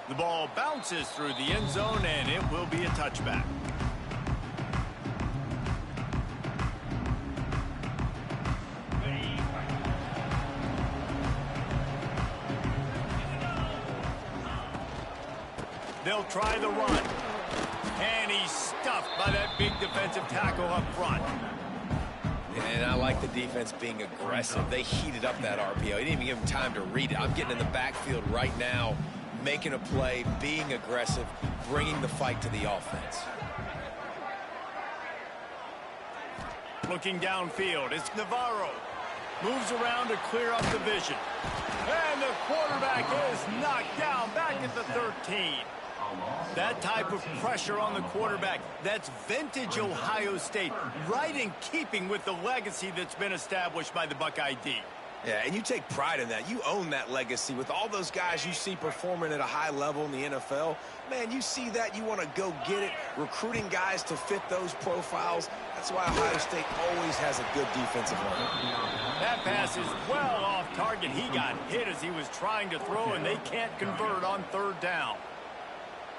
The ball bounces through the end zone, and it will be a touchback. They'll try the run. And he's stuffed by that big defensive tackle up front. And I like the defense being aggressive. They heated up that RPO. He didn't even give him time to read it. I'm getting in the backfield right now, making a play, being aggressive, bringing the fight to the offense. Looking downfield, it's Navarro. Moves around to clear up the vision. And the quarterback is knocked down back at the 13. That type of pressure on the quarterback, that's vintage Ohio State, right in keeping with the legacy that's been established by the Buckeye D. Yeah, and you take pride in that. You own that legacy with all those guys you see performing at a high level in the NFL. Man, you see that, you want to go get it, recruiting guys to fit those profiles. That's why Ohio State always has a good defensive line. That pass is well off target. He got hit as he was trying to throw, and they can't convert on third down.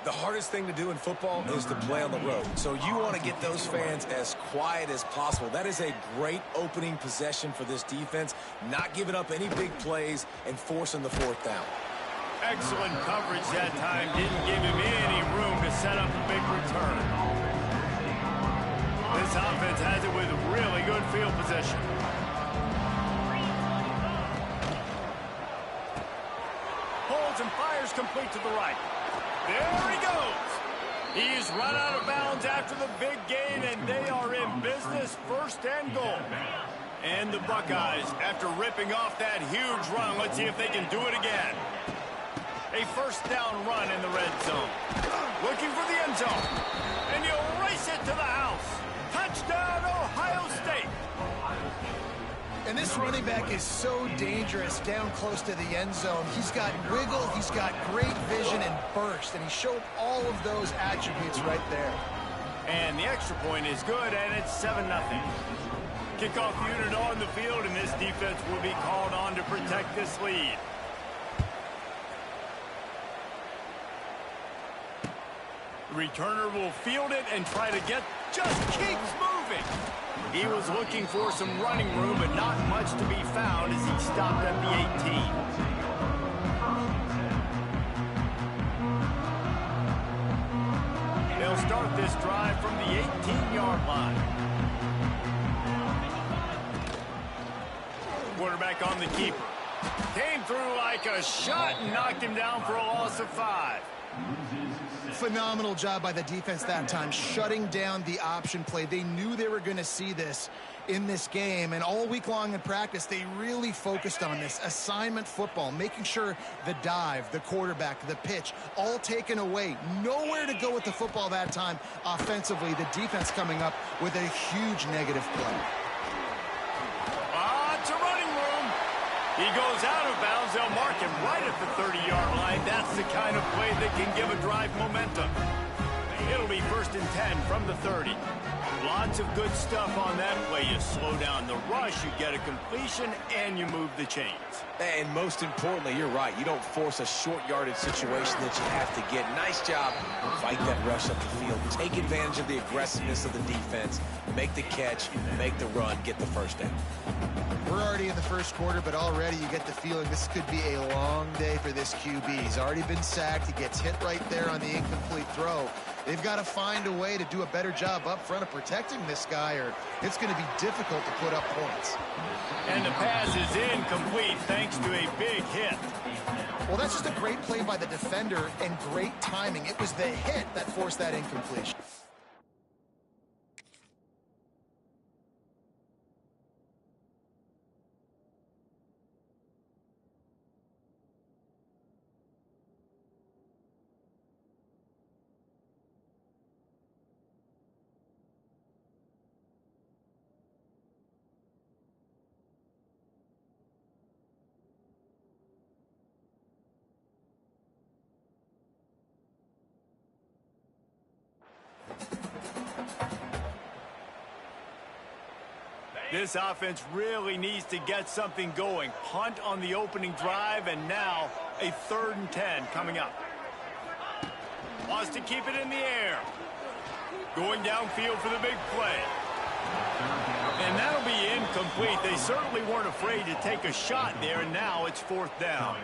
The hardest thing to do in football is to play on the road. So you want to get those fans as quiet as possible. That is a great opening possession for this defense, not giving up any big plays and forcing the fourth down. Excellent coverage that time. Didn't give him any room to set up a big return. This offense has it with really good field position. Holds and fires complete to the right. There he goes. He's run out of bounds after the big gain, and they are in business, first and goal. And the Buckeyes, after ripping off that huge run, let's see if they can do it again. A first down run in the red zone. Looking for the end zone. And he'll race it to the house. Touchdown, Ohio State. And this running back is so dangerous down close to the end zone. He's got wiggle, he's got great vision and burst, and he showed all of those attributes right there. And the extra point is good, and it's 7-0. Kickoff unit on the field, and this defense will be called on to protect this lead. The returner will field it and try to just keeps moving. He was looking for some running room, but not much to be found as he stopped at the 18. They'll start this drive from the 18-yard line. Quarterback on the keeper. Came through like a shot and knocked him down for a loss of 5. Phenomenal job by the defense that time, shutting down the option play. They knew they were going to see this in this game, and all week long in practice, they really focused on this assignment football, making sure the dive, the quarterback, the pitch, all taken away. Nowhere to go with the football that time offensively. The defense coming up with a huge negative play. It's a running room. He goes out of bounds. They'll mark him right at the 30-yard line. That's the kind of play that can give a drive momentum. It'll be 1st and 10 from the 30. Lots of good stuff on that play. You slow down the rush, you get a completion, and you move the chains. And most importantly, you're right. You don't force a short yardage situation that you have to get. Nice job. Fight that rush up the field. Take advantage of the aggressiveness of the defense. Make the catch, make the run, get the first down. We're already in the first quarter, but already you get the feeling this could be a long day for this QB. He's already been sacked. He gets hit right there on the incomplete throw. They've got to find a way to do a better job up front of protecting this guy, or it's going to be difficult to put up points. And the pass is incomplete thanks to a big hit. Well, that's just a great play by the defender and great timing. It was the hit that forced that incompletion. This offense really needs to get something going. Punt on the opening drive, and now a 3rd and 10 coming up. Wants to keep it in the air. Going downfield for the big play. And that'll be incomplete. They certainly weren't afraid to take a shot there, and now it's 4th down.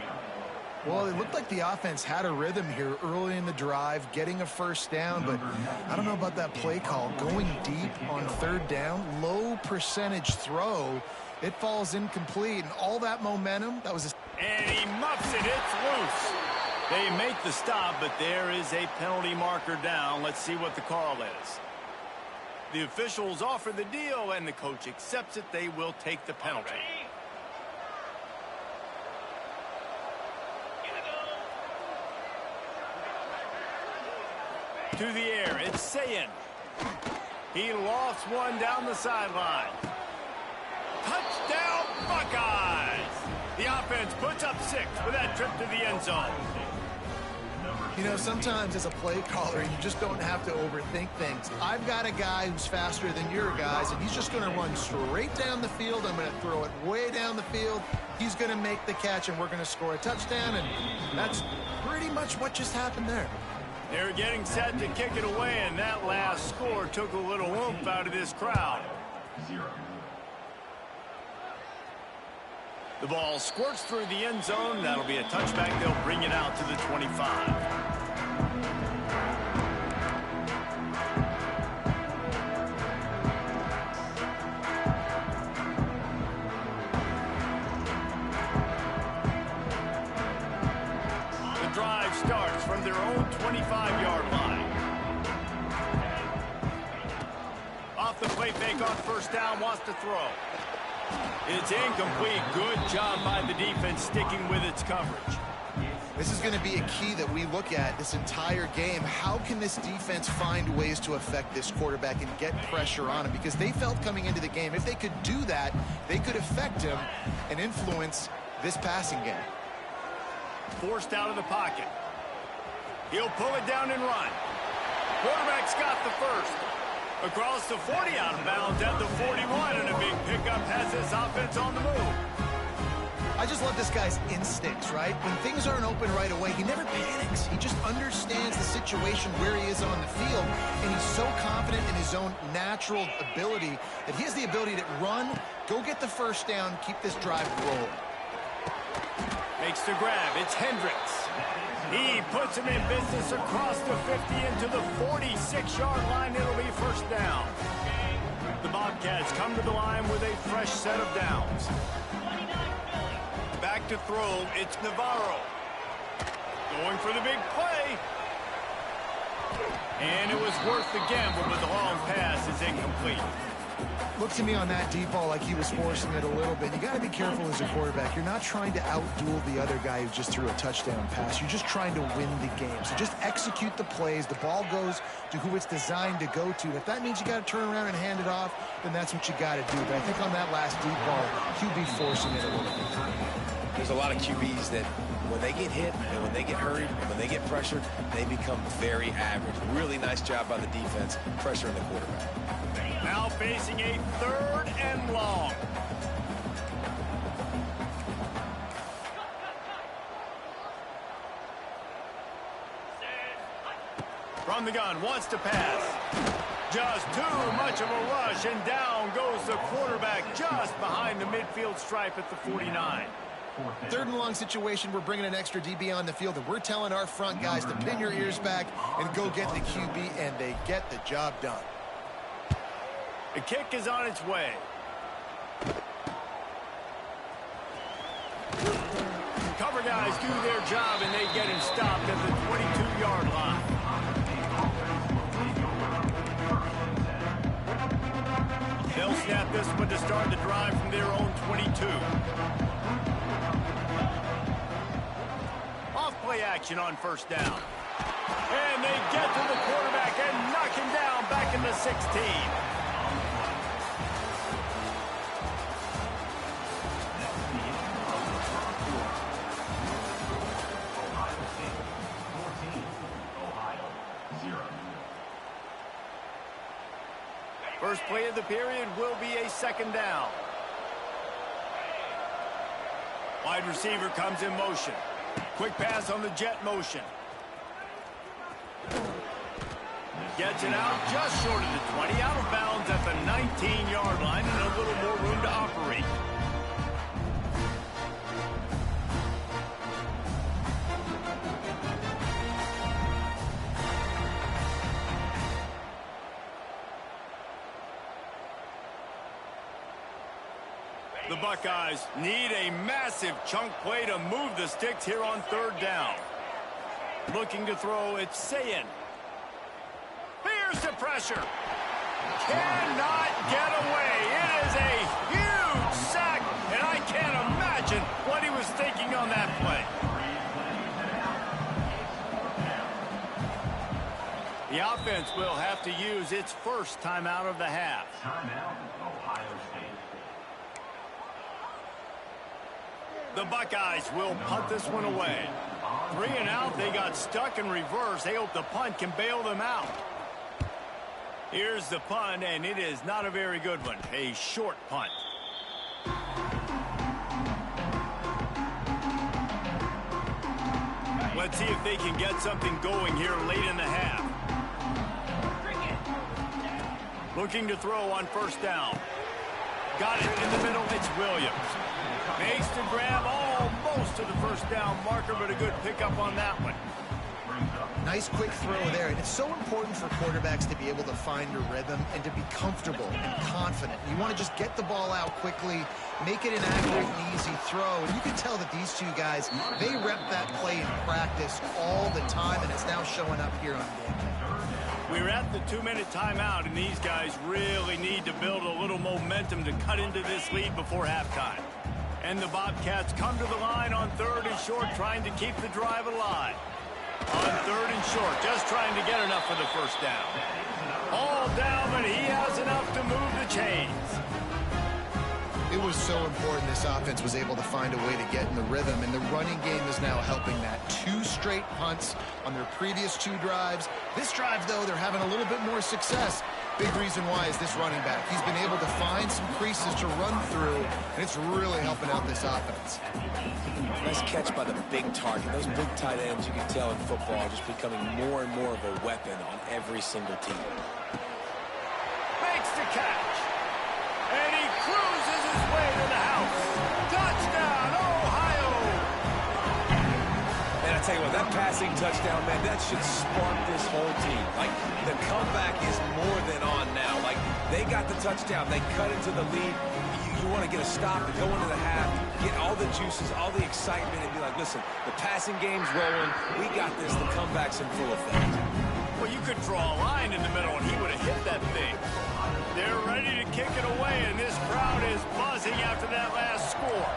Well, it looked like the offense had a rhythm here early in the drive, getting a 1st down, but I don't know about that play call. Going deep on 3rd down, low percentage throw, it falls incomplete, and all that momentum, that was And he muffs it. It's loose. They make the stop, but there is a penalty marker down. Let's see what the call is. The officials offer the deal, and the coach accepts it. They will take the penalty. To the air, it's Sayin. He lofts one down the sideline. Touchdown, Buckeyes! The offense puts up 6 with that trip to the end zone. You know, sometimes as a play caller, you just don't have to overthink things. I've got a guy who's faster than your guys, and he's just going to run straight down the field. I'm going to throw it way down the field. He's going to make the catch, and we're going to score a touchdown, and that's pretty much what just happened there. They're getting set to kick it away, and that last score took a little oomph out of this crowd. The ball squirts through the end zone. That'll be a touchback. They'll bring it out to the 25. The drive starts from their own 25-yard line. Off the play fake on 1st down, wants to throw. It's incomplete. Good job by the defense sticking with its coverage. This is going to be a key that we look at this entire game. How can this defense find ways to affect this quarterback and get pressure on him? Because they felt coming into the game, if they could do that, they could affect him and influence this passing game. Forced out of the pocket. He'll pull it down and run. Quarterback's got the first. Across the 40, out of bounds at the 41, and a big pickup has this offense on the move. I just love this guy's instincts, right? When things aren't open right away, he never panics. He just understands the situation where he is on the field, and he's so confident in his own natural ability that he has the ability to run, go get the 1st down, keep this drive rolling. Makes the grab. It's Hendricks. He puts him in business across the 50 into the 46-yard line. It'll be 1st down. The Bobcats come to the line with a fresh set of downs. Back to throw. It's Navarro. Going for the big play. And it was worth the gamble, but the long pass is incomplete. Looked to me on that deep ball like he was forcing it a little bit. You got to be careful as a quarterback. You're not trying to outduel the other guy who just threw a touchdown pass. You're just trying to win the game. So just execute the plays. The ball goes to who it's designed to go to. If that means you got to turn around and hand it off, then that's what you got to do. But I think on that last deep ball, QB forcing it a little bit. There's a lot of QBs that when they get hit and when they get hurried and when they get pressured, they become very average. Really nice job by the defense, pressuring the quarterback. Now facing a 3rd and long. From the gun, wants to pass. Just too much of a rush, and down goes the quarterback just behind the midfield stripe at the 49. 3rd and long situation, we're bringing an extra DB on the field, and we're telling our front guys to pin your ears back and go get the QB, and they get the job done. The kick is on its way. Cover guys do their job, and they get him stopped at the 22-yard line. They'll snap this one to start the drive from their own 22. Off-play action on 1st down. And they get to the quarterback and knock him down back in the 16. First play of the period will be a 2nd down. Wide receiver comes in motion. Quick pass on the jet motion. Gets it out just short of the 20, out of bounds at the 19-yard line, and a little more room to operate. The Buckeyes need a massive chunk play to move the sticks here on third down. Looking to throw, it's Sayin. Here's the pressure. Cannot get away. It is a huge sack, and I can't imagine what he was thinking on that play. The offense will have to use its first timeout of the half. The Buckeyes will punt this one away. 3 and out, they got stuck in reverse. They hope the punt can bail them out. Here's the punt, and it is not a very good one. A short punt. Let's see if they can get something going here late in the half. Looking to throw on first down. Got it in the middle, it's Williams. Makes the grab almost to the first down marker, but a good pickup on that one. Nice quick throw there, and it's so important for quarterbacks to be able to find a rhythm and to be comfortable and confident. You want to just get the ball out quickly, make it an accurate and easy throw, and you can tell that these two guys, they rep that play in practice all the time, and it's now showing up here on game day. We're at the 2-minute timeout, and these guys really need to build a little momentum to cut into this lead before halftime. And the Bobcats come to the line on 3rd and short, trying to keep the drive alive. On 3rd and short, just trying to get enough for the first down. All down, but he has enough to move the chains. It was so important this offense was able to find a way to get in the rhythm, and the running game is now helping that. 2 straight punts on their previous 2 drives. This drive, though, they're having a little bit more success. Big reason why is this running back. He's been able to find some creases to run through, and it's really helping out this offense. Nice catch by the big target. Those big tight ends, you can tell in football, are just becoming more and more of a weapon on every single team. Makes the catch. And he cruises his way to the house. Touchdown, Ohio! Man, I tell you what, that passing touchdown, man, that should spark this whole team. Like, the comeback is more than on now. Like, they got the touchdown. They cut into the lead. You want to get a stop and go into the half, get all the juices, all the excitement, and be like, listen, the passing game's rolling. We got this. The comeback's in full effect. Well, you could draw a line in the middle, and he would have hit that thing. They're ready to kick it away, and this crowd is buzzing after that last score.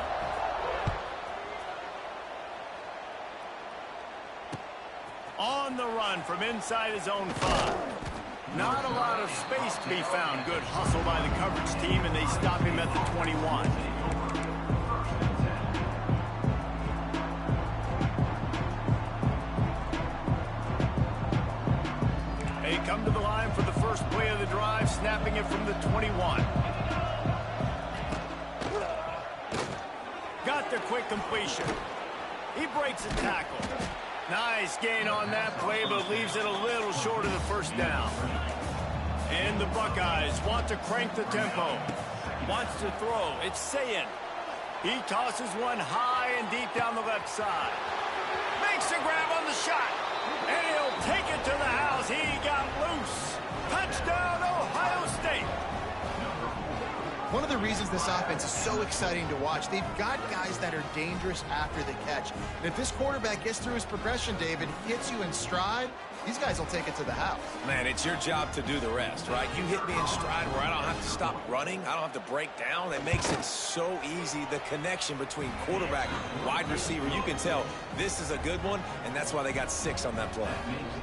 On the run from inside his own 5. Not a lot of space to be found. Good hustle by the coverage team, and they stop him at the 21. They come to the line for the first play of the drive, snapping it from the 21. Got the quick completion. He breaks a tackle. Nice gain on that play, but leaves it a little short of the first down. And the Buckeyes want to crank the tempo. Wants to throw. It's Sayin. He tosses one high and deep down the left side. Makes a grab on the shot. And he'll take it to the house. He got loose. Touchdown, Ohio State. One of the reasons this offense is so exciting to watch, they've got guys that are dangerous after the catch. And if this quarterback gets through his progression, David, hits you in stride, these guys will take it to the house. Man, it's your job to do the rest, right? You hit me in stride where I don't have to stop running. I don't have to break down. It makes it so easy. The connection between quarterback and wide receiver, you can tell this is a good one, and that's why they got 6 on that play.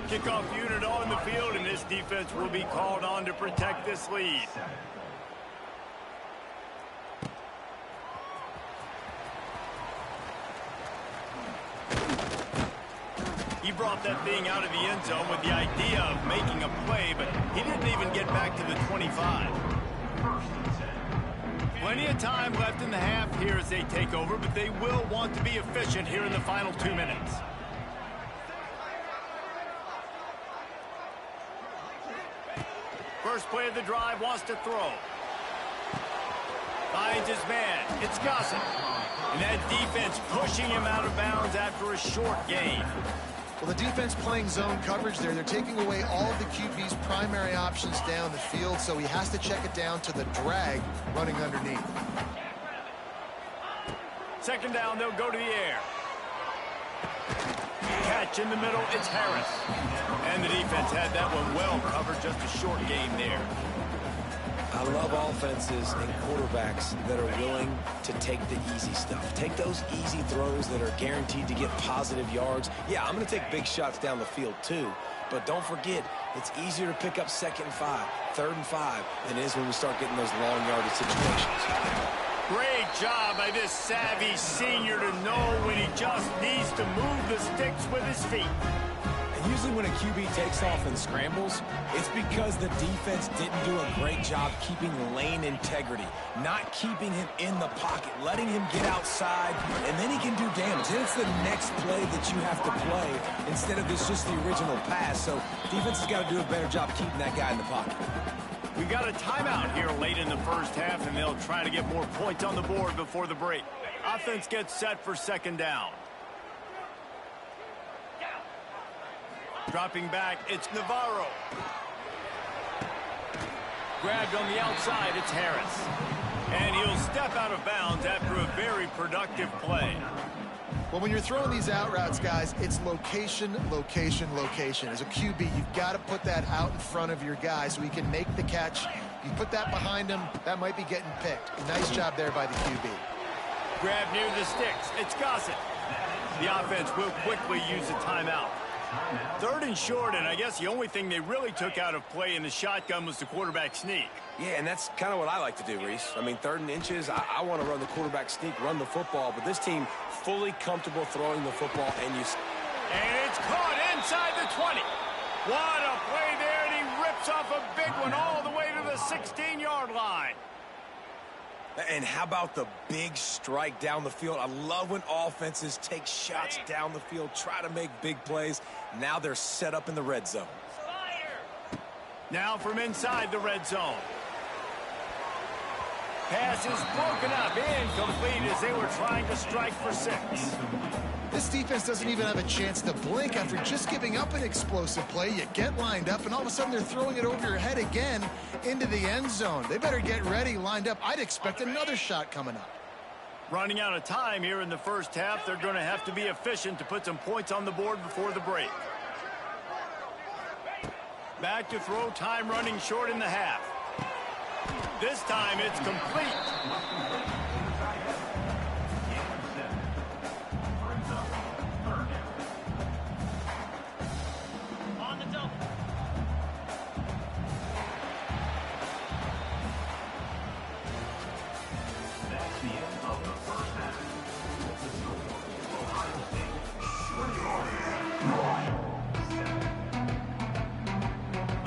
Kickoff unit on the field, and this defense will be called on to protect this lead. He brought that thing out of the end zone with the idea of making a play, but he didn't even get back to the 25. Plenty of time left in the half here as they take over, but they will want to be efficient here in the final 2 minutes. First play of the drive, wants to throw. Finds his man. It's Gossett. And that defense pushing him out of bounds after a short gain. Well, the defense playing zone coverage there. They're taking away all of the QB's primary options down the field, so he has to check it down to the drag running underneath. Second down, they'll go to the air. Catch in the middle, it's Harris. And the defense had that one well covered, just a short gain there. I love offenses and quarterbacks that are willing to take the easy stuff. Take those easy throws that are guaranteed to get positive yards. Yeah, I'm going to take big shots down the field too. But don't forget, it's easier to pick up 2nd and 5, 3rd and 5 than it is when we start getting those long yardage situations. Great job by this savvy senior to know when he just needs to move the sticks with his feet. Usually when a QB takes off and scrambles, it's because the defense didn't do a great job keeping lane integrity, not keeping him in the pocket, letting him get outside, and then he can do damage. Then it's the next play that you have to play instead of this just the original pass. So defense has got to do a better job keeping that guy in the pocket. We've got a timeout here late in the first half, and they'll try to get more points on the board before the break. Offense gets set for second down. Dropping back, it's Navarro. Grabbed on the outside, it's Harris. And he'll step out of bounds after a very productive play. Well, when you're throwing these out routes, guys, it's location, location, location. As a QB, you've got to put that out in front of your guy so he can make the catch. You put that behind him, that might be getting picked. Nice job there by the QB. Grab near the sticks, it's Gossett. The offense will quickly use a timeout. 3rd and short, and I guess the only thing they really took out of play in the shotgun was the quarterback sneak. Yeah, and that's kind of what I like to do, Reese. I mean, 3rd and inches, I want to run the quarterback sneak, run the football, but this team fully comfortable throwing the football, and it's caught inside the 20. What a play there, and he rips off a big one all the way to the 16-yard line. And how about the big strike down the field? I love when offenses take shots down the field, try to make big plays. Now they're set up in the red zone. Now from inside the red zone. Pass is broken up, incomplete as they were trying to strike for 6. This defense doesn't even have a chance to blink after just giving up an explosive play. You get lined up, and all of a sudden they're throwing it over your head again into the end zone. They better get ready, lined up. I'd expect another shot coming up. Running out of time here in the first half. They're going to have to be efficient to put some points on the board before the break. Back to throw, time running short in the half. This time it's complete.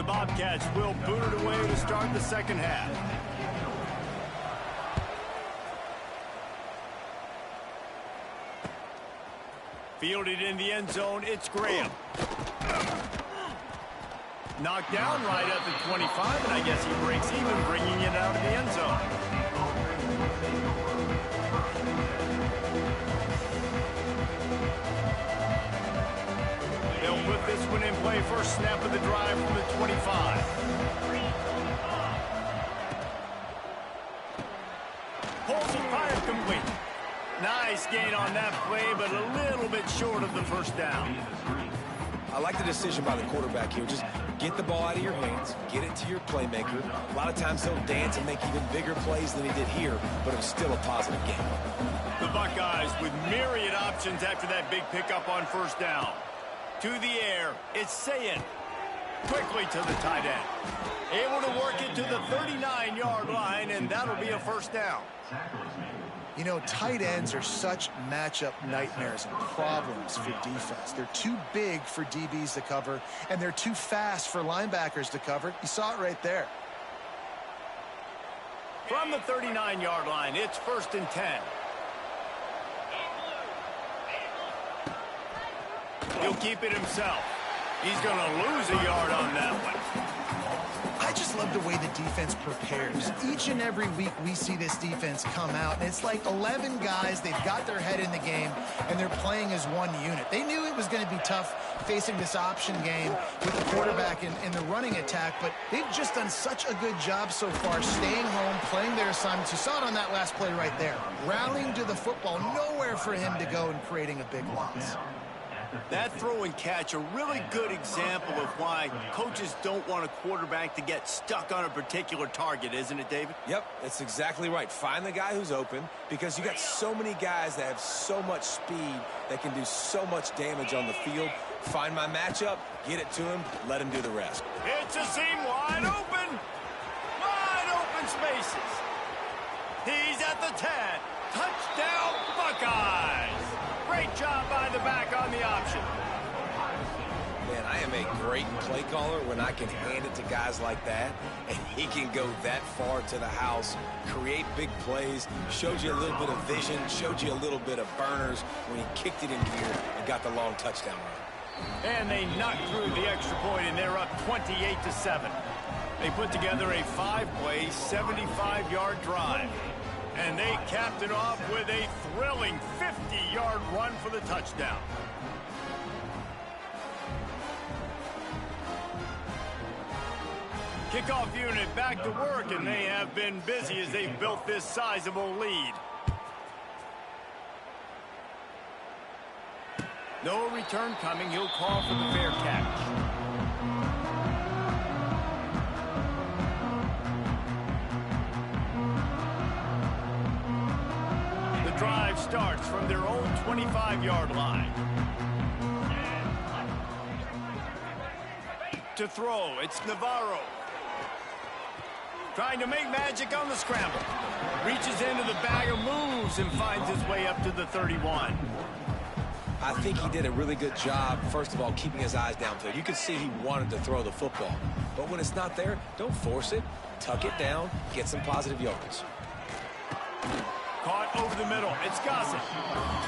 Bobcats will boot it away to start the second half. Fielded in the end zone, it's Graham. Knocked down right at the 25, and I guess he breaks even, bringing it out of the end zone. They'll put this one in play. First snap of the drive from the 25. Pulls and fires complete. Nice gain on that play, but a little bit short of the first down. I like the decision by the quarterback here. Just get the ball out of your hands, get it to your playmaker. A lot of times he'll dance and make even bigger plays than he did here, but it was still a positive game. The Buckeyes with myriad options after that big pickup on first down. To the air, it's Sayin. Quickly to the tight end. Able to work it to the 39-yard line, and that'll be a first down. You know, tight ends are such matchup nightmares and problems for defense. They're too big for DBs to cover, and they're too fast for linebackers to cover. You saw it right there. From the 39-yard line, it's 1st and 10. He'll keep it himself. He's going to lose a yard on that one. I I just love the way the defense prepares. Each and every week we see this defense come out, and it's like 11 guys. They've got their head in the game, and they're playing as one unit. They knew it was going to be tough facing this option game with the quarterback in the running attack, but they've just done such a good job so far staying home, playing their assignments. You saw it on that last play right there. Rallying to the football, nowhere for him to go and creating a big loss. That throw and catch, a really good example of why coaches don't want a quarterback to get stuck on a particular target, isn't it, David? Yep, that's exactly right. Find the guy who's open, because you got so many guys that have so much speed that can do so much damage on the field. Find my matchup, get it to him, let him do the rest. It's a seam wide open. Wide open spaces. He's at the 10. Touchdown, Buckeyes. Great job by the back on the option. Man, I am a great play caller when I can hand it to guys like that, and he can go that far to the house, create big plays, showed you a little bit of vision, showed you a little bit of burners when he kicked it in gear and got the long touchdown run. And they knocked through the extra point, and they're up 28-7. They put together a 5-play, 75-yard drive. And they capped it off with a thrilling 50-yard run for the touchdown. Kickoff unit back to work, and they have been busy as they've built this sizable lead. No return coming. He'll call for the fair catch. Drive starts from their own 25-yard line. To throw, it's Navarro. Trying to make magic on the scramble. Reaches into the bag of moves and finds his way up to the 31. I think he did a really good job, first of all, keeping his eyes downfield. You could see he wanted to throw the football. But when it's not there, don't force it. Tuck it down, get some positive yards. Caught over the middle. It's Gossett.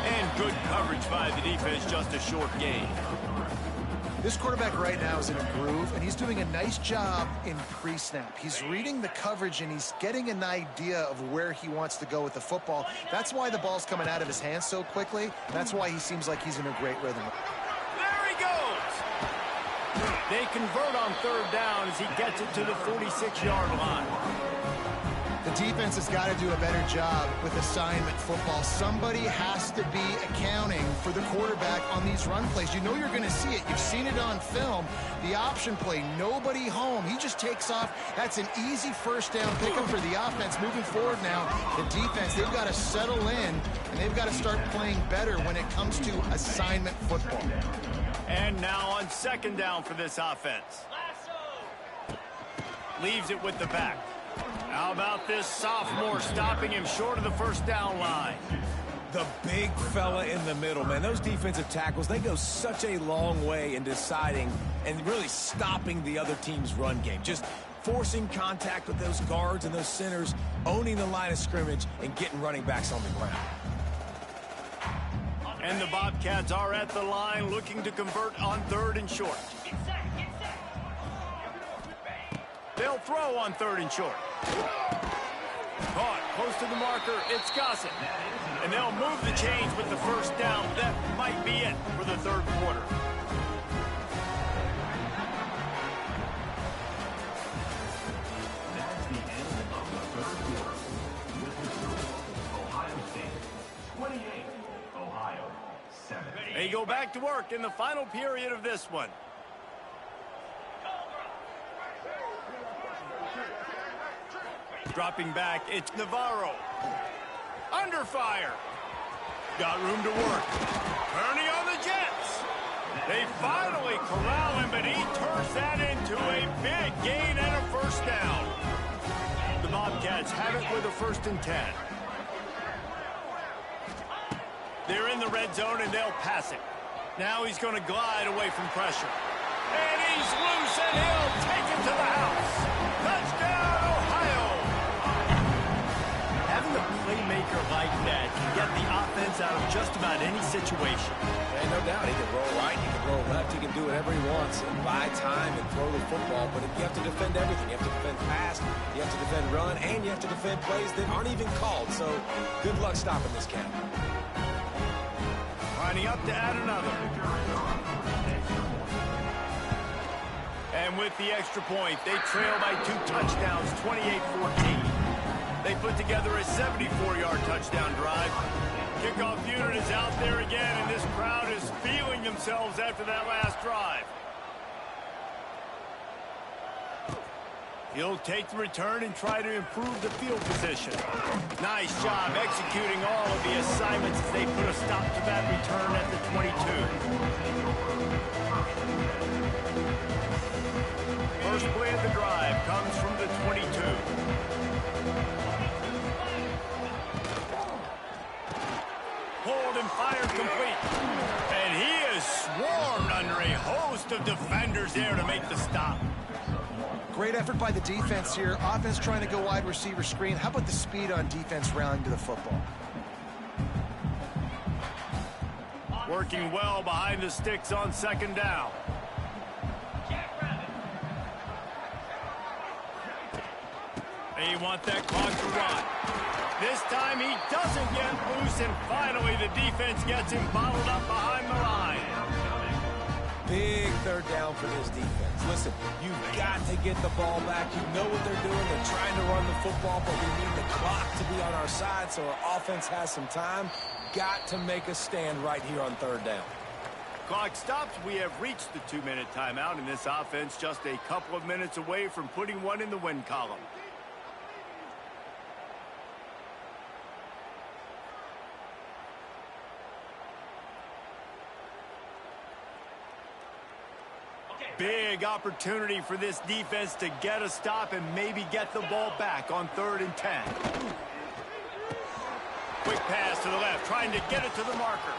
And good coverage by the defense, just a short gain. This quarterback right now is in a groove, and he's doing a nice job in pre-snap. He's reading the coverage, and he's getting an idea of where he wants to go with the football. That's why the ball's coming out of his hands so quickly. That's why he seems like he's in a great rhythm. There he goes! They convert on third down as he gets it to the 46-yard line. The defense has got to do a better job with assignment football. Somebody has to be accounting for the quarterback on these run plays. You know you're going to see it. You've seen it on film. The option play, nobody home. He just takes off. That's an easy first down pickup for the offense. Moving forward now, the defense, they've got to settle in, and they've got to start playing better when it comes to assignment football. And now on second down for this offense. Leaves it with the back. How about this sophomore stopping him short of the first down line? The big fella in the middle, man. Those defensive tackles, they go such a long way in deciding and really stopping the other team's run game. Just forcing contact with those guards and those centers, owning the line of scrimmage, and getting running backs on the ground. And the Bobcats are at the line looking to convert on third and short. They'll throw on third and short. Caught close to the marker. It's Gossett. And they'll move the chains with the first down. That might be it for the third quarter. That's the end of the third quarter. With the score, Ohio State 28, Ohio 7. They go back to work in the final period of this one. Dropping back, it's Navarro. Under fire. Got room to work. Turning on the Jets. They finally corral him, but he turns that into a big gain and a first down. The Bobcats have it with a 1st and 10. They're in the red zone, and they'll pass it. Now he's going to glide away from pressure. And he's loose, and he'll take it to the house. Touchdown, Ohio! Having a playmaker like that can get the offense out of just about any situation. And no doubt, he can roll right, he can roll left, he can do whatever he wants and buy time and throw the football, but you have to defend everything. You have to defend pass, you have to defend run, and you have to defend plays that aren't even called, so good luck stopping this cat. Lining up to add another. And with the extra point, they trail by 2 touchdowns, 28-14. They put together a 74-yard touchdown drive. Kickoff unit is out there again, and this crowd is feeling themselves after that last drive. He'll take the return and try to improve the field position. Nice job executing all of the assignments as they put a stop to that return at the 22. First play of the drive comes from the 22. Hold and fire complete. And he is swarmed under a host of defenders there to make the stop. Great effort by the defense here. Offense trying to go wide receiver screen. How about the speed on defense rallying to the football? Working well behind the sticks on second down. They want that clock to run. This time he doesn't get loose, and finally the defense gets him bottled up behind the line. Big third down for this defense. Listen, you've got to get the ball back. You know what they're doing. They're trying to run the football, but we need the clock to be on our side so our offense has some time. Got to make a stand right here on third down. Clock stops. We have reached the 2-minute timeout, and this offense just a couple of minutes away from putting one in the win column. Big opportunity for this defense to get a stop and maybe get the ball back on 3rd and 10. Quick pass to the left, trying to get it to the marker.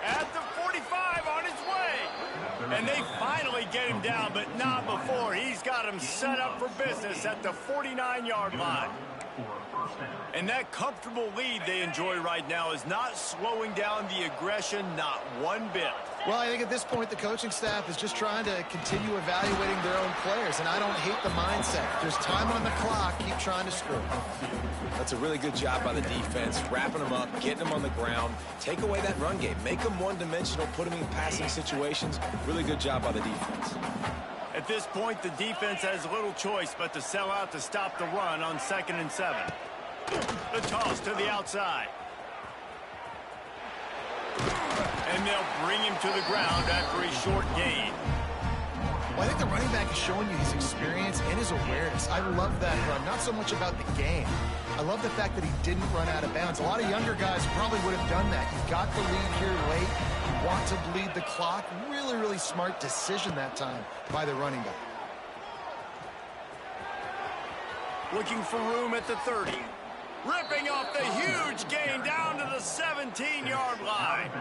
At the 45, on his way. And they finally get him down, but not before. He's got him set up for business at the 49-yard line. And that comfortable lead they enjoy right now is not slowing down the aggression, not one bit. Well, I think at this point the coaching staff is just trying to continue evaluating their own players, and I don't hate the mindset. There's time on the clock. Keep trying to score. That's a really good job by the defense, wrapping them up, getting them on the ground, take away that run game, make them one-dimensional, put them in passing situations. Really good job by the defense. At this point, the defense has little choice but to sell out to stop the run on 2nd and 7. The toss to the outside. And they'll bring him to the ground after a short gain. Well, I think the running back is showing you his experience and his awareness. I love that run. Not so much about the game. I love the fact that he didn't run out of bounds. A lot of younger guys probably would have done that. He got the lead here late. Want to bleed the clock. Really, really smart decision that time by the running back. Looking for room at the 30. Ripping off the huge gain down to the 17-yard line.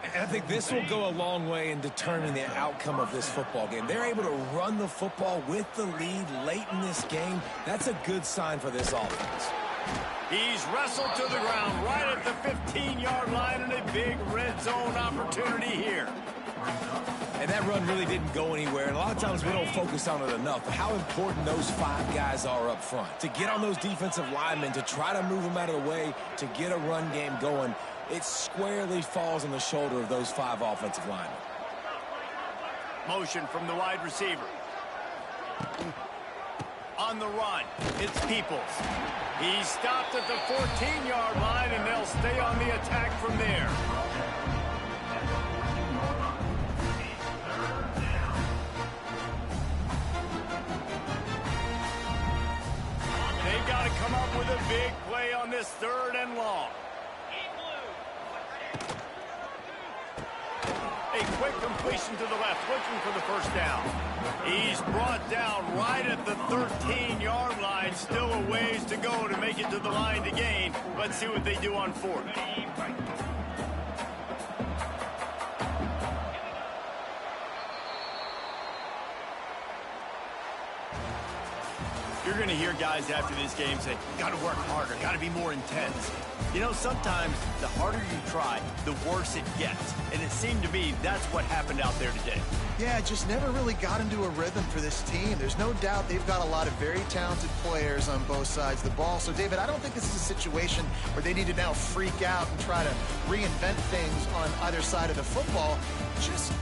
And I think this will go a long way in determining the outcome of this football game. They're able to run the football with the lead late in this game. That's a good sign for this offense. He's wrestled to the ground right at the 15-yard line, and a big red zone opportunity here. And that run really didn't go anywhere. And a lot of times we don't focus on it enough. How important those 5 guys are up front. To get on those defensive linemen, to try to move them out of the way, to get a run game going, it squarely falls on the shoulder of those 5 offensive linemen. Motion from the wide receiver. On the run, it's Peoples. He's stopped at the 14-yard line, and they'll stay on the attack from there. They've got to come up with a big play on this 3rd and long. A quick completion to the left, looking for the first down. He's brought down right at the 13-yard line. Still a ways to go to make it to the line to gain. Let's see what they do on 4th. You're going to hear guys after this game say, got to work harder, got to be more intense. You know, sometimes the harder you try, the worse it gets. And it seemed to me that's what happened out there today. Yeah, just never really got into a rhythm for this team. There's no doubt they've got a lot of very talented players on both sides of the ball. So, David, I don't think this is a situation where they need to now freak out and try to reinvent things on either side of the football. Just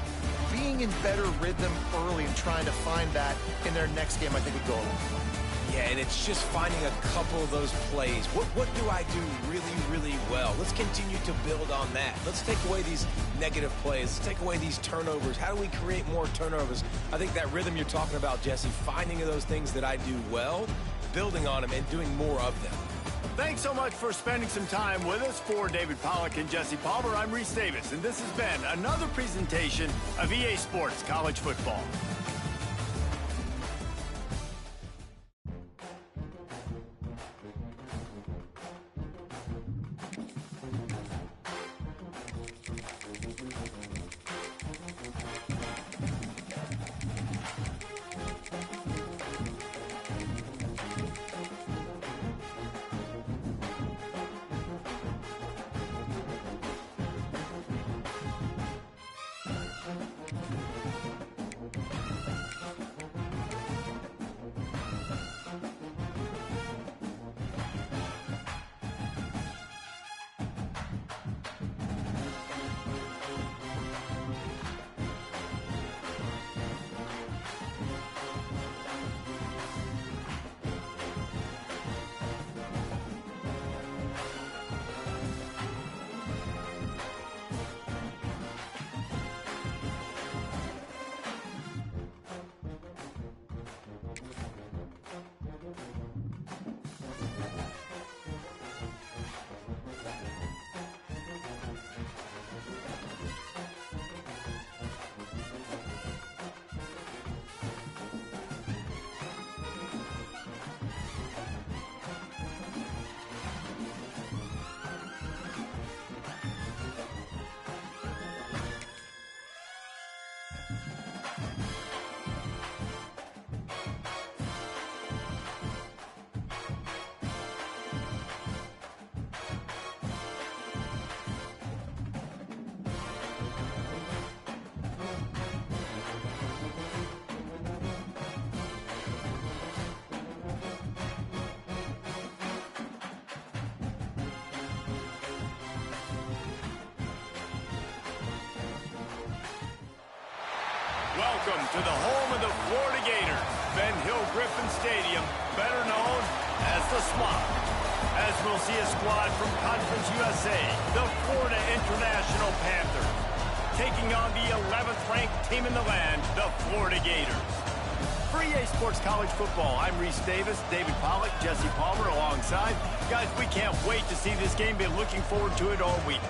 being in better rhythm early and trying to find that in their next game, I think, would go a long way. Yeah, and it's just finding a couple of those plays. What do I do really, really well? Let's continue to build on that. Let's take away these negative plays. Let's take away these turnovers. How do we create more turnovers? I think that rhythm you're talking about, Jesse, finding those things that I do well, building on them, and doing more of them. Thanks so much for spending some time with us. For David Pollack and Jesse Palmer, I'm Reese Davis, and this has been another presentation of EA Sports College Football. Welcome to the home of the Florida Gators, Ben Hill Griffin Stadium, better known as the Swamp. As we'll see a squad from Conference USA, the Florida International Panthers, taking on the 11th ranked team in the land, the Florida Gators. For EA Sports College Football, I'm Reese Davis, David Pollack, Jesse Palmer alongside. Guys, we can't wait to see this game. Been looking forward to it all week.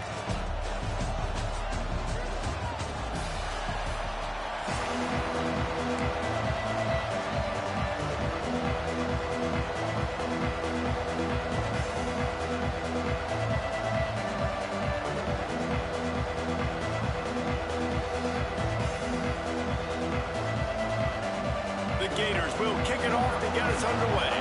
Gators will kick it off to get us underway.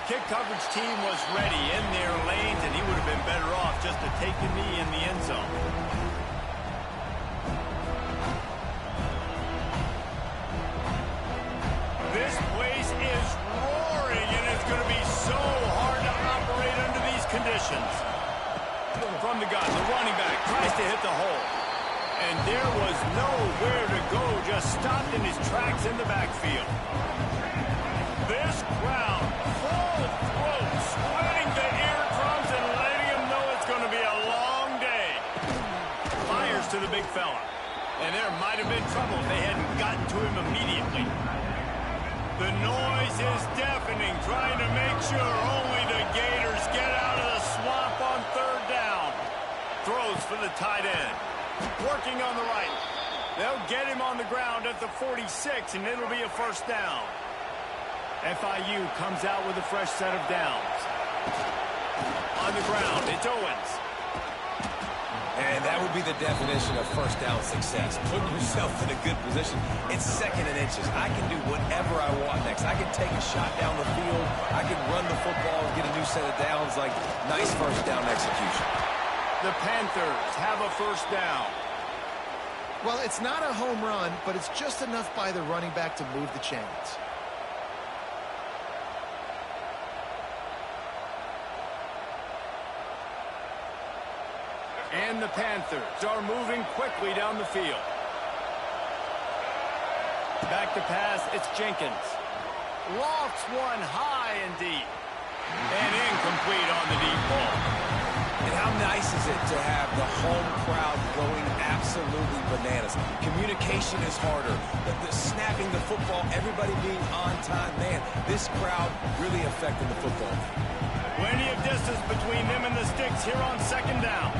Kick coverage team was ready in their lanes, and he would have been better off just to take the knee in the end zone. This place is roaring, and it's going to be so hard to operate under these conditions. From the gun, the running back tries to hit the hole. And there was nowhere to go, just stopped in his tracks in the backfield. This crowd, full throat, sweating the eardrums and letting him know it's going to be a long day. Fires to the big fella. And there might have been trouble if they hadn't gotten to him immediately. The noise is deafening, trying to make sure only the Gators get out of the swamp on third down. Throws for the tight end. Working on the right. They'll get him on the ground at the 46, and it'll be a first down. FIU comes out with a fresh set of downs. On the ground, it's Owens. And that would be the definition of first down success. Putting yourself in a good position. It's second and inches. I can do whatever I want next. I can take a shot down the field. I can run the football and get a new set of downs. Like, nice first down execution. The Panthers have a first down. Well, it's not a home run, but it's just enough by the running back to move the chains. And the Panthers are moving quickly down the field. Back to pass, it's Jenkins. Lofts one high and deep. And incomplete on the deep ball. And how nice is it to have the home crowd going absolutely bananas? Communication is harder. The snapping the football, everybody being on time. Man, this crowd really affecting the football. Plenty of distance between them and the sticks here on second down.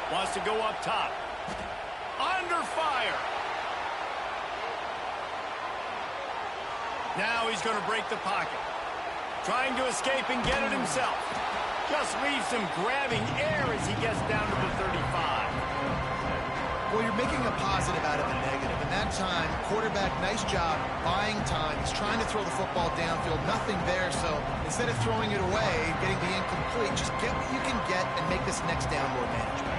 Wants to go up top. Under fire. Now he's going to break the pocket. Trying to escape and get it himself. Just leaves him grabbing air as he gets down to the 35. Well, you're making a positive out of a negative. And that time, quarterback, nice job, buying time. He's trying to throw the football downfield. Nothing there, so instead of throwing it away, getting the incomplete, just get what you can get and make this next down more manageable.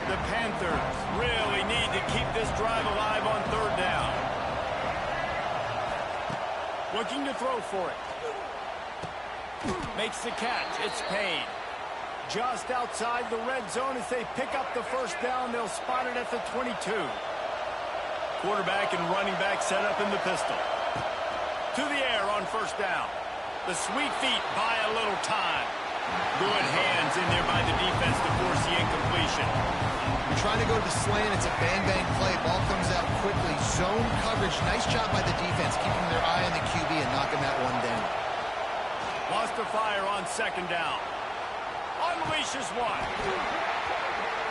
The Panthers really need to keep this drive alive on third down. Looking to throw for it. Makes the catch. It's Payne. Just outside the red zone as they pick up the first down. They'll spot it at the 22. Quarterback and running back set up in the pistol. To the air on first down. The sweet feet buy a little time. Good hands in there by the defense to force the incompletion. You're trying to go to the slant. It's a bang-bang play. Ball comes out quickly. Zone coverage. Nice job by the defense, keeping their eye on the QB and knocking that one down. Lost to fire on second down. Unleashes one.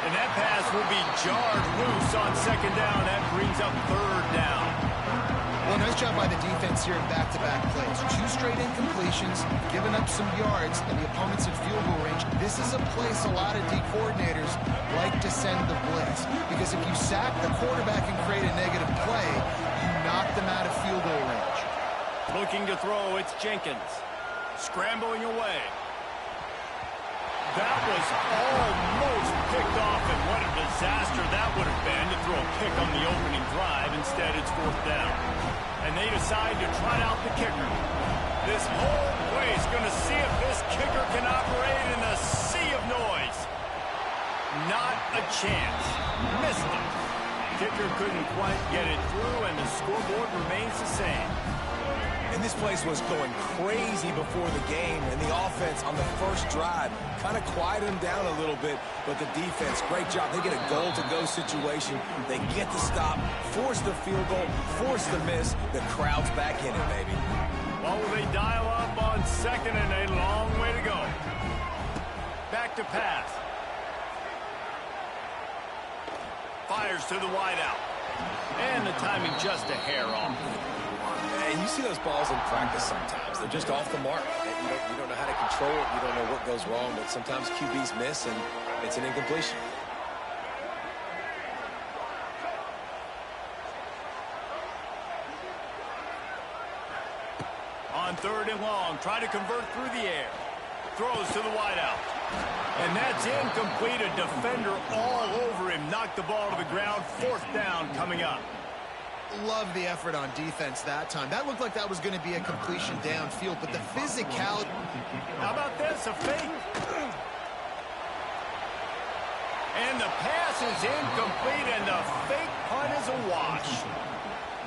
And that pass will be jarred loose on second down. That brings up third down. Well, nice job by the defense here in back-to-back plays. 2 straight incompletions, giving up some yards, and the opponent's in field goal range. This is a place a lot of D coordinators like to send the blitz. Because if you sack the quarterback and create a negative play, you knock them out of field goal range. Looking to throw, it's Jenkins. Scrambling away. That was almost picked off, and what a disaster that would have been to throw a pick on the opening drive. Instead, it's fourth down. And they decide to trot out the kicker. This whole place going to see if this kicker can operate in a sea of noise. Not a chance. Missed it. Kicker couldn't quite get it through, and the scoreboard remains the same. And this place was going crazy before the game, and the offense on the first drive kind of quieted them down a little bit, but the defense, great job. They get a goal-to-go situation. They get the stop, force the field goal, force the miss. The crowd's back in it, baby. Well, they dial up on second, and a long way to go. Back to pass. Fires to the wideout. And the timing just a hair off. And you see those balls in practice sometimes. They're just off the mark. You don't know how to control it. You don't know what goes wrong, but sometimes QBs miss, and it's an incompletion. On third and long, try to convert through the air. Throws to the wideout. And that's incomplete. A defender all over him. Knocked the ball to the ground. Fourth down coming up. Love the effort on defense that time. That looked like that was going to be a completion downfield, but the physicality... How about this? A fake. And the pass is incomplete, and the fake punt is a wash.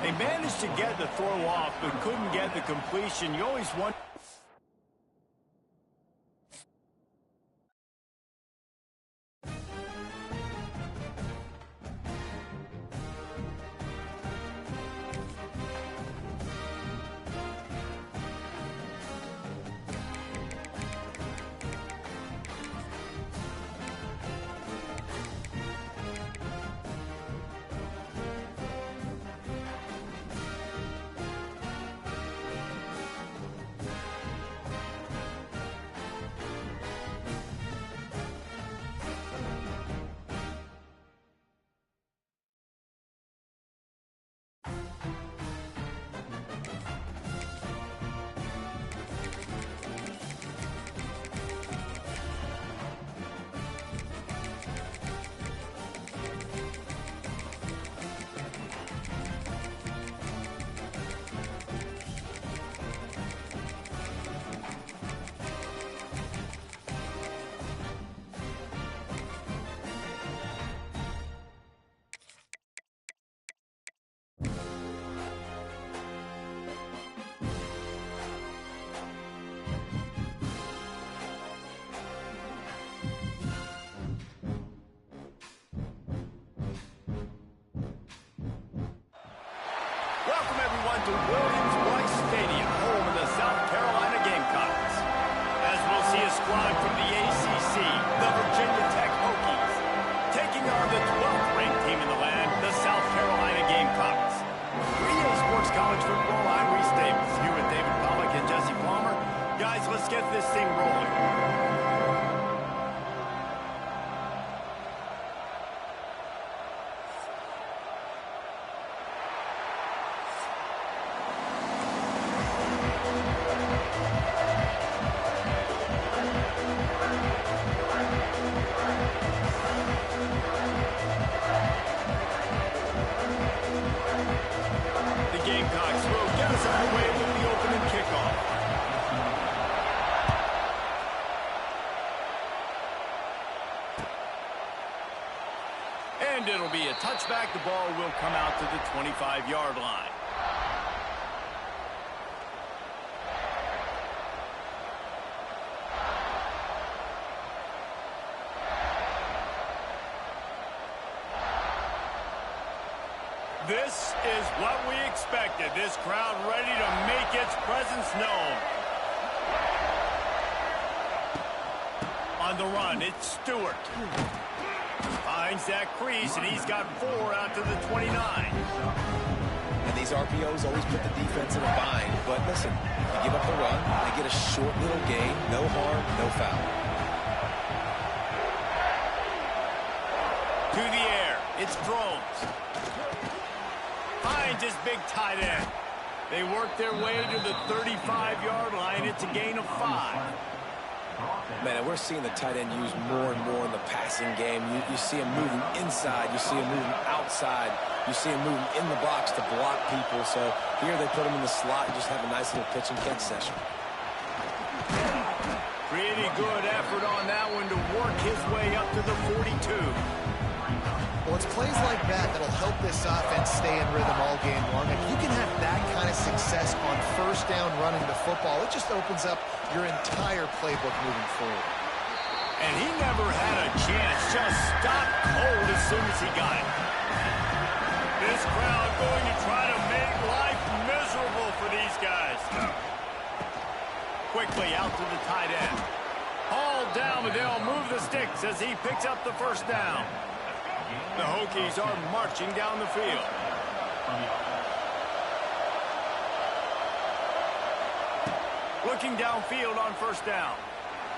They managed to get the throw off, but couldn't get the completion. You always wonder... Welcome, everyone, to Williams-Brice Stadium, home of the South Carolina Gamecocks. As we'll see a squad from the ACC, the Virginia Tech Hokies, taking on the 12th-ranked team in the land, the South Carolina Gamecocks. For EA Sports College Football, I'm Reese Davis, here with David Pollack and Jesse Palmer. Guys, let's get this thing rolling. Gamecocks will get us underway with the opening kickoff. And it'll be a touchback. The ball will come out to the 25-yard line. This is what we expected. This crowd ready to make its presence known. On the run, it's Stewart. Finds that crease, and he's got 4 out to the 29. And these RPOs always put the defense in a bind. But listen, you give up the run, they get a short little gain, no harm, no foul. To the air, it's Drones. Finds his big tight end. They work their way to the 35-yard line. It's a gain of 5. Man, we're seeing the tight end used more and more in the passing game. You see him moving inside. You see him moving outside. You see him moving in the box to block people. So here they put him in the slot and just have a nice little pitch and catch session. Pretty good effort on that one to work his way up to the 42. Well, it's plays like that that'll help this offense stay in rhythm all game long. If you can have that kind of success on first down running the football, it just opens up your entire playbook moving forward. And he never had a chance. Just stopped cold as soon as he got it. This crowd going to try to make life miserable for these guys. Quickly out to the tight end. Hauled down, but they'll move the sticks as he picks up the first down. The Hokies are marching down the field. Looking downfield on first down.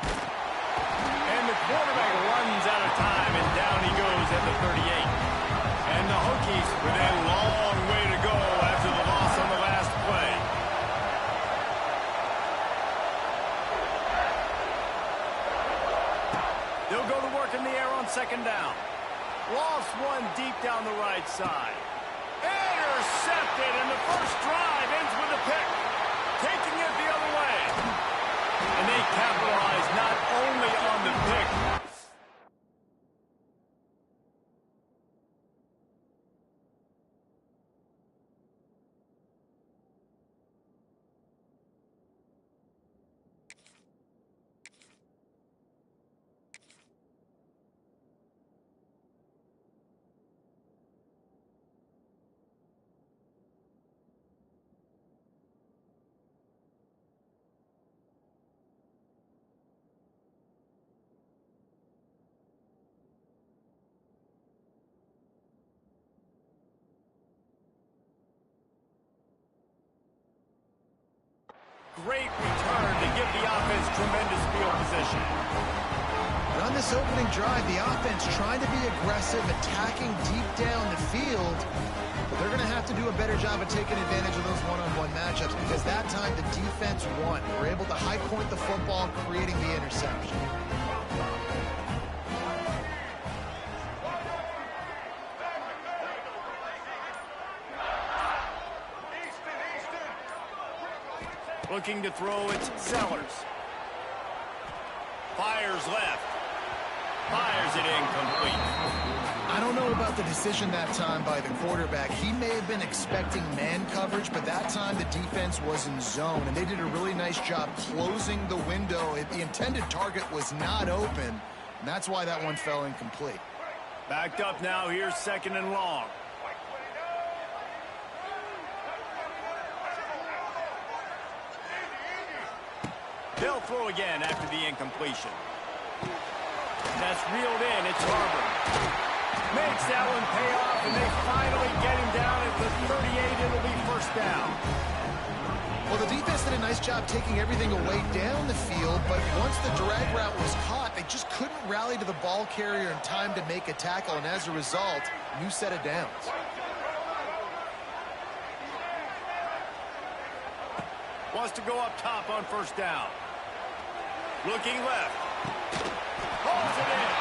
And the quarterback runs out of time, and down he goes at the 38. And the Hokies with a long way to go after the loss on the last play. They'll go to work in the air on second down. Lost one deep down the right side. Intercepted, and the first drive ends with a pick. Taking it the other way. And they capitalize not only on the pick, great return to give the offense tremendous field position. And on this opening drive, the offense trying to be aggressive, attacking deep down the field. But they're going to have to do a better job of taking advantage of those one-on-one matchups because that time the defense won. They were able to high point the football, creating the interception. Looking to throw, it's Sellers. Fires left. Fires it incomplete. I don't know about the decision that time by the quarterback. He may have been expecting man coverage, but that time the defense was in zone, and they did a really nice job closing the window. The intended target was not open, and that's why that one fell incomplete. Backed up now, here's second and long. They'll throw again after the incompletion. That's reeled in. It's Harbour. Makes that one pay off, and they finally get him down at the 38. It'll be first down. Well, the defense did a nice job taking everything away down the field, but once the drag route was caught, they just couldn't rally to the ball carrier in time to make a tackle, and as a result, new set of downs. Wants to go up top on first down. Looking left. Holds it in.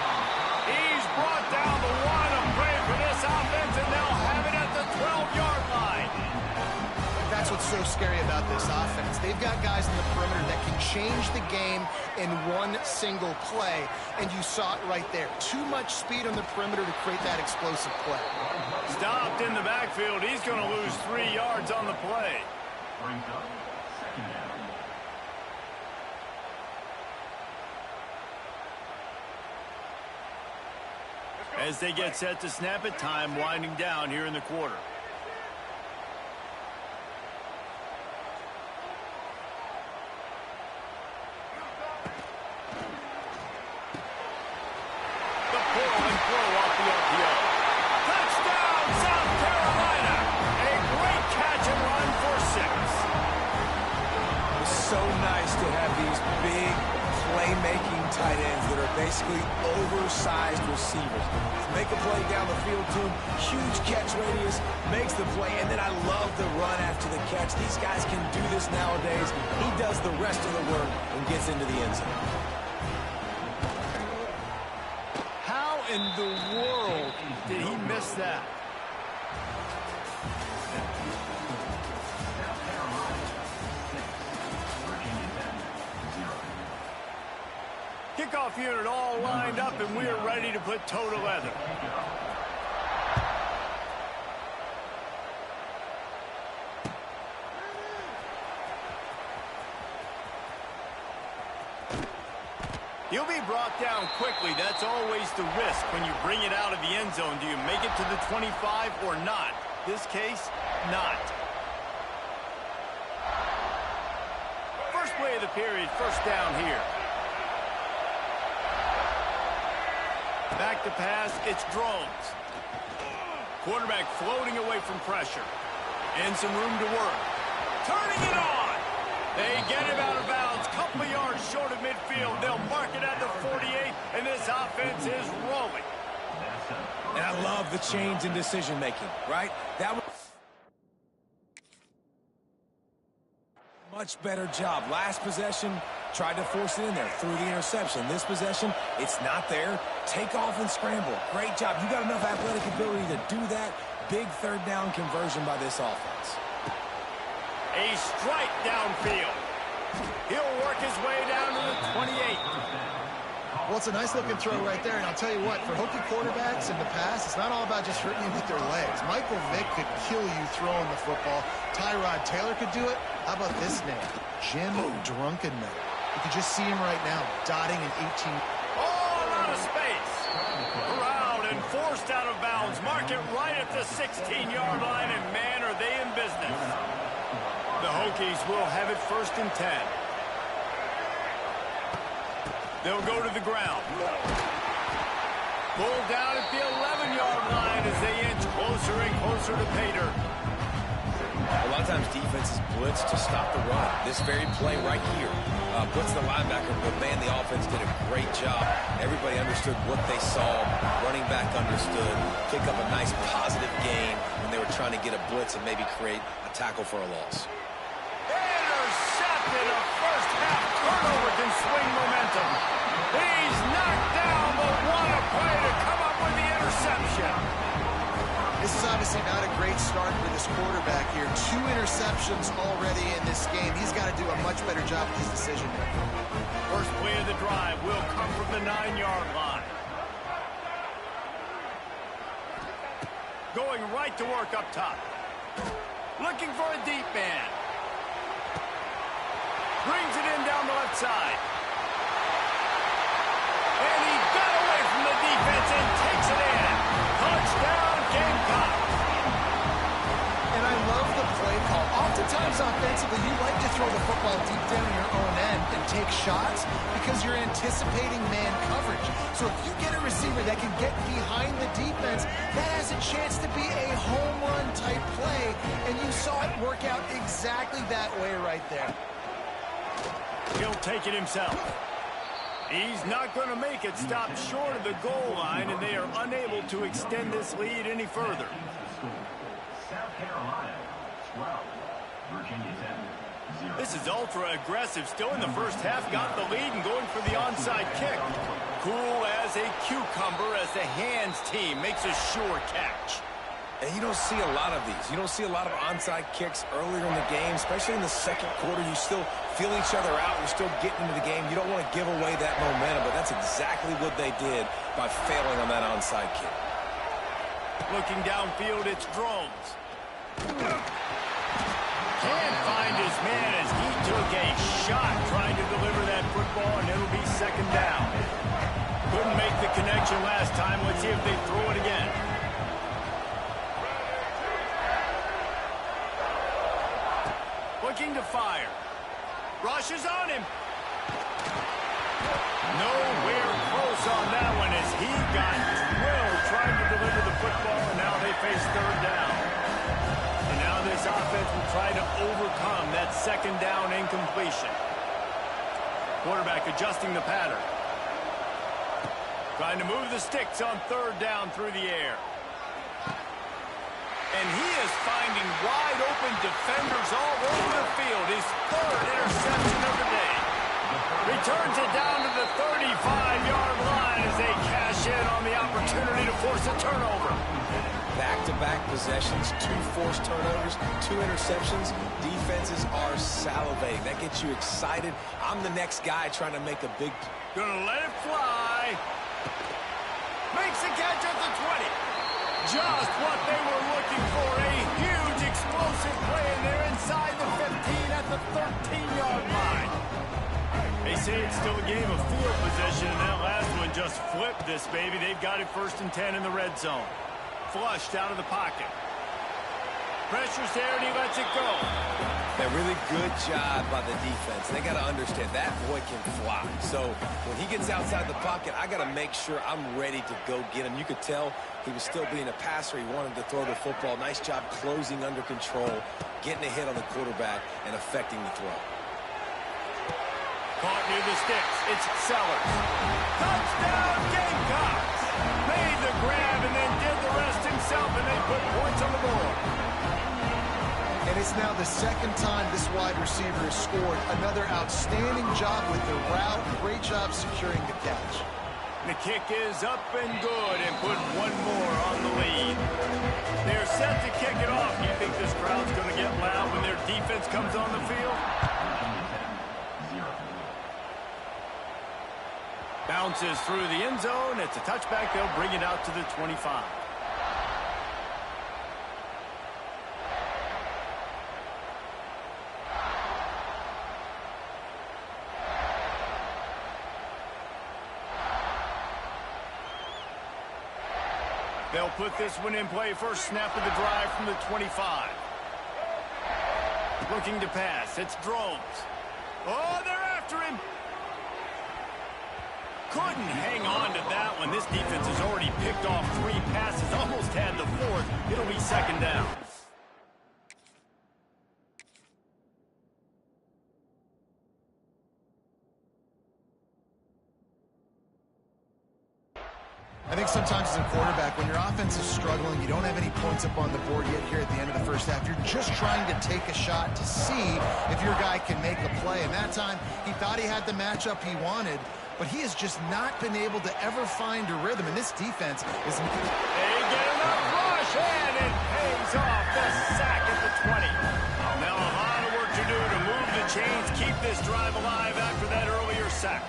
He's brought down the one. A play for this offense, and they'll have it at the 12-yard line. That's what's so scary about this offense. They've got guys in the perimeter that can change the game in one single play, and you saw it right there. Too much speed on the perimeter to create that explosive play. Stopped in the backfield. He's going to lose 3 yards on the play. Brings up second down. As they get set to snap it, time winding down here in the quarter. The pull and throw off the RPO. Touchdown, South Carolina! A great catch and run for 6. It's so nice to have these big playmaking tight ends that are basically oversized receivers. Make a play down the field to him, huge catch radius, makes the play, and then I love the run after the catch. These guys can do this nowadays. He does the rest of the work and gets into the end zone. How in the world did he miss that? Kickoff unit all lined up, and we are ready to put toe to leather. He'll be brought down quickly. That's always the risk when you bring it out of the end zone. Do you make it to the 25 or not? This case, not. First play of the period, first down here. Back to pass, it's Drones. Quarterback floating away from pressure. And some room to work. Turning it on. They get him out of bounds. Couple of yards short of midfield. They'll mark it at the 48, and this offense is rolling. And I love the change in decision-making, right? That was much better job. Last possession, tried to force it in there through the interception. This possession, it's not there. Take off and scramble. Great job. You got enough athletic ability to do that. Big third down conversion by this offense. A strike downfield. He'll work his way down to the 28. Well, it's a nice-looking throw right there, and I'll tell you what, for Hokie quarterbacks in the past, it's not all about just hurting you with their legs. Michael Vick could kill you throwing the football. Tyrod Taylor could do it. How about this name? Jim Drunkenman. You can just see him right now, dotting an 18. All out of space. Corralled and forced out of bounds. Mark it right at the 16-yard line, and man, are they in business. The Hokies will have it first and 10. They'll go to the ground. Pulled down at the 11-yard line as they inch closer and closer to pay dirt. A lot of times defenses blitz to stop the run. This very play right here puts the linebacker, but man, the offense did a great job. Everybody understood what they saw. Running back understood. Pick up a nice positive gain when they were trying to get a blitz and maybe create a tackle for a loss. Intercepted. A first half turnover can swing momentum. He's knocked down, but what a play to come up with the interception. This is obviously not a great start for this quarterback here. 2 interceptions already in this game. He's got to do a much better job with his decision-making. First play of the drive will come from the 9-yard line. Going right to work up top. Looking for a deep man. Brings it in down the left side. And he got away from the defense and takes it in. Touchdown, Gamecock. And I love the play call. Oftentimes offensively, you like to throw the football deep down your own end and take shots because you're anticipating man coverage. So if you get a receiver that can get behind the defense, that has a chance to be a home run type play, and you saw it work out exactly that way right there. He'll take it himself. He's not going to make it stop short of the goal line, and they are unable to extend this lead any further. South Carolina, 12. Virginia Tech, 0. This is ultra aggressive. Still in the first half, got the lead and going for the onside kick. Cool as a cucumber as the hands team makes a sure catch. And you don't see a lot of these. You don't see a lot of onside kicks earlier in the game, especially in the second quarter. You still feel each other out. You're still getting into the game. You don't want to give away that momentum, but that's exactly what they did by failing on that onside kick. Looking downfield, it's Drones. Can't find his man as he took a shot trying to deliver that football, and it'll be second down. Couldn't make the connection last time. Let's see if they throw it again. Looking to fire. Rush is on him. Nowhere close on that one as he got drilled trying to deliver the football, and now they face third down. And now this offense will try to overcome that second down incompletion. Quarterback adjusting the pattern. Trying to move the sticks on third down through the air. And he is finding wide open defenders all over the field. His third interception of the day. Returns it down to the 35-yard line as they cash in on the opportunity to force a turnover. Back-to-back possessions, 2 forced turnovers, 2 interceptions. Defenses are salivating. That gets you excited. I'm the next guy trying to make a big... Gonna let it fly. Makes the catch at the 20. Just what they were looking for. A huge explosive play, and they're inside the 15 at the 13-yard line. They say it's still a game of field position, and that last one just flipped this baby. They've got it 1st and 10 in the red zone. Flushed out of the pocket. Pressure's there, and he lets it go. A really good job by the defense. They got to understand that boy can fly. So when he gets outside the pocket, I got to make sure I'm ready to go get him. You could tell he was still being a passer. He wanted to throw the football. Nice job closing under control, getting a hit on the quarterback, and affecting the throw. Caught near the sticks. It's Sellers. Touchdown, Gamecocks! Made the grab and then did the rest himself, and they put points on the board. And it's now the second time this wide receiver has scored. Another outstanding job with the route. Great job securing the catch. The kick is up and good and put one more on the lead. They're set to kick it off. You think this crowd's going to get loud when their defense comes on the field? Bounces through the end zone. It's a touchback. They'll bring it out to the 25. They'll put this one in play. First snap of the drive from the 25. Looking to pass. It's Drones. Oh, they're after him. Couldn't hang on to that one. This defense has already picked off 3 passes. Almost had the 4th. It'll be second down. I think sometimes as a quarterback, when your offense is struggling, you don't have any points up on the board yet here at the end of the first half. You're just trying to take a shot to see if your guy can make a play. And that time, he thought he had the matchup he wanted, but he has just not been able to ever find a rhythm. And this defense is... They get enough rush, and it pays off. The sack at the 20. Now a lot of work to do to move the chains, keep this drive alive after that earlier sack.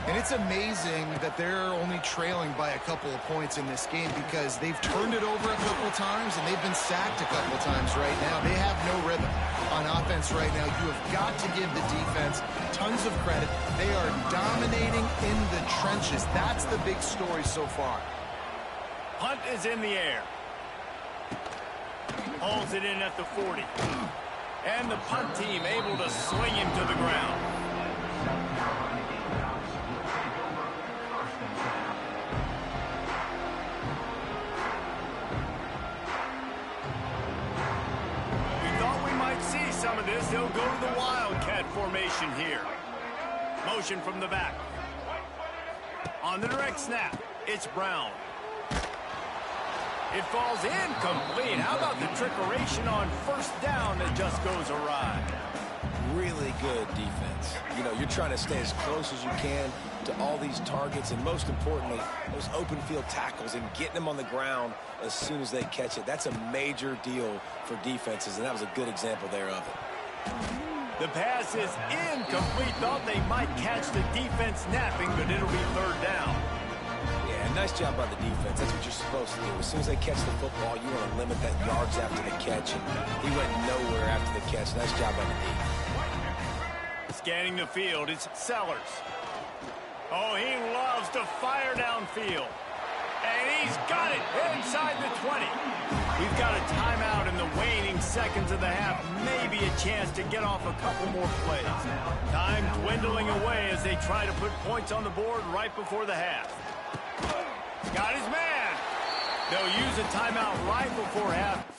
And it's amazing that they're only trailing by a couple of points in this game because they've turned it over a couple of times and they've been sacked a couple of times right now. They have no rhythm on offense right now. You have got to give the defense tons of credit. They are dominating in the trenches. That's the big story so far. Hunt is in the air. Hauls it in at the 40. And the punt team able to swing him to the ground. We thought we might see some of this. They'll go to the Wildcat formation here. Motion from the back. On the direct snap, it's Brown. It falls incomplete. How about the trickeration on first down that just goes awry? Really good defense. You know, you're trying to stay as close as you can to all these targets, and most importantly, those open field tackles and getting them on the ground as soon as they catch it. That's a major deal for defenses, and that was a good example there of it. The pass is incomplete. Thought they might catch the defense napping, but it'll be third down. Yeah, nice job by the defense. That's what you're supposed to do. As soon as they catch the football, you want to limit that yards after the catch, and he went nowhere after the catch. Nice job by the D. Scanning the field, it's Sellers. Oh, he loves to fire downfield. And he's got it inside the 20. We've got a timeout in the waning seconds of the half. Maybe a chance to get off a couple more plays. Time dwindling away as they try to put points on the board right before the half. Got his man. They'll use a timeout right before half.